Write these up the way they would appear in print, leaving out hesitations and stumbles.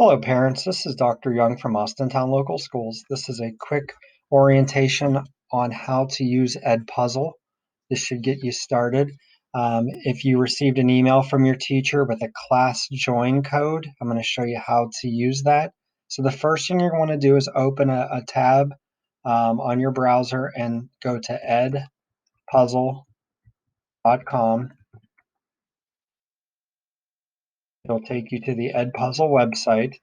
Hello, parents. This is Dr. Young from Austintown Local Schools. This is a quick orientation on how to use Edpuzzle. This should get you started. If you received an email from your teacher with a class join code, I'm going to show you how to use that. So the first thing you're going to do is open a tab on your browser and go to edpuzzle.com. It'll take you to the Edpuzzle website.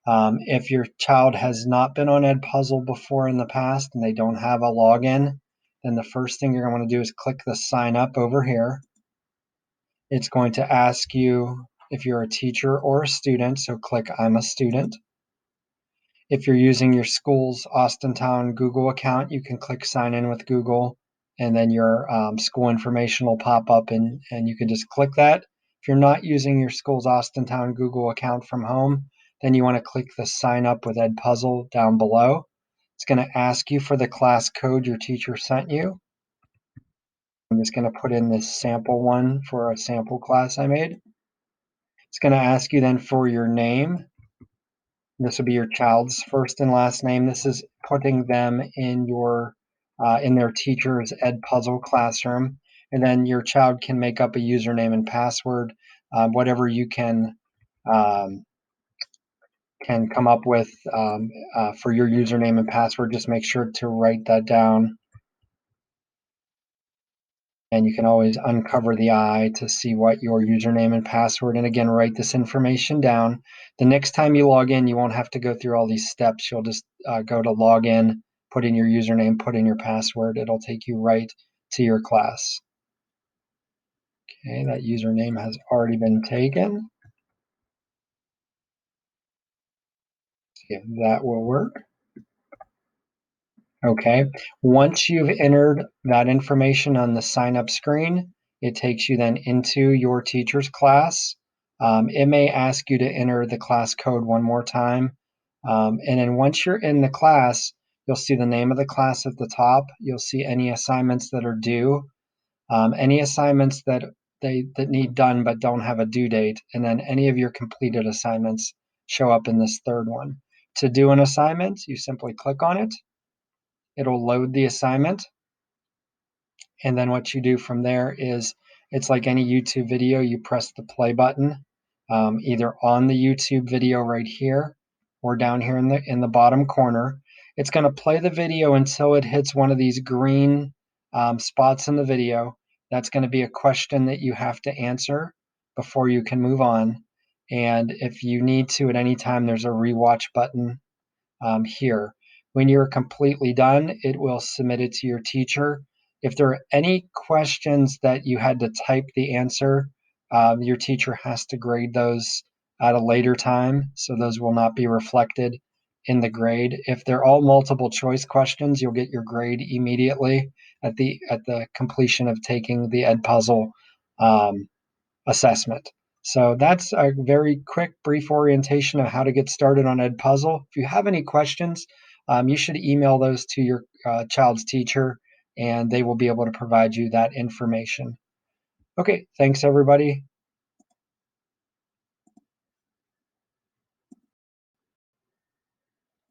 If your child has not been on Edpuzzle before in the past and they don't have a login, then the first thing you're going to want to do is click the sign up over here. It's going to ask you if you're a teacher or a student, so click I'm a student. If you're using your school's Austintown Google account, you can click sign in with Google, and then your school information will pop up and you can just click that. If you're not using your school's Austintown Google account from home, then you want to click the sign up with Edpuzzle down below. It's going to ask you for the class code your teacher sent you. I'm just going to put in this sample one for a sample class I made. It's going to ask you then for your name. This will be your child's first and last name. This is putting them in their teacher's Edpuzzle classroom, and then your child can make up a username and password, whatever you can come up with for your username and password. Just make sure to write that down, and you can always uncover the eye to see what your username and password. And again, write this information down. The next time you log in, you won't have to go through all these steps. You'll just go to log in, put in your username, put in your password. It'll take you right to your class. Okay, that username has already been taken. See if that will work. Okay, once you've entered that information on the sign up screen, it takes you then into your teacher's class. It may ask you to enter the class code one more time. And then once you're in the class, you'll see the name of the class at the top. You'll see any assignments that are due, any assignments that need done but don't have a due date, and then any of your completed assignments show up in this third one. To do an assignment, you simply click on it. It'll load the assignment. And then what you do from there is it's like any YouTube video. You press the play button, either on the YouTube video right here or down here in the bottom corner. It's going to play the video until it hits one of these green spots in the video. That's going to be a question that you have to answer before you can move on. And if you need to at any time, there's a rewatch button here. When you're completely done, it will submit it to your teacher. If there are any questions that you had to type the answer, your teacher has to grade those at a later time, so those will not be reflected in the grade. If they're all multiple choice questions, you'll get your grade immediately at the completion of taking the Edpuzzle assessment. So that's a very quick, brief orientation of how to get started on Edpuzzle. If you have any questions, you should email those to your child's teacher, and they will be able to provide you that information. Okay, thanks everybody.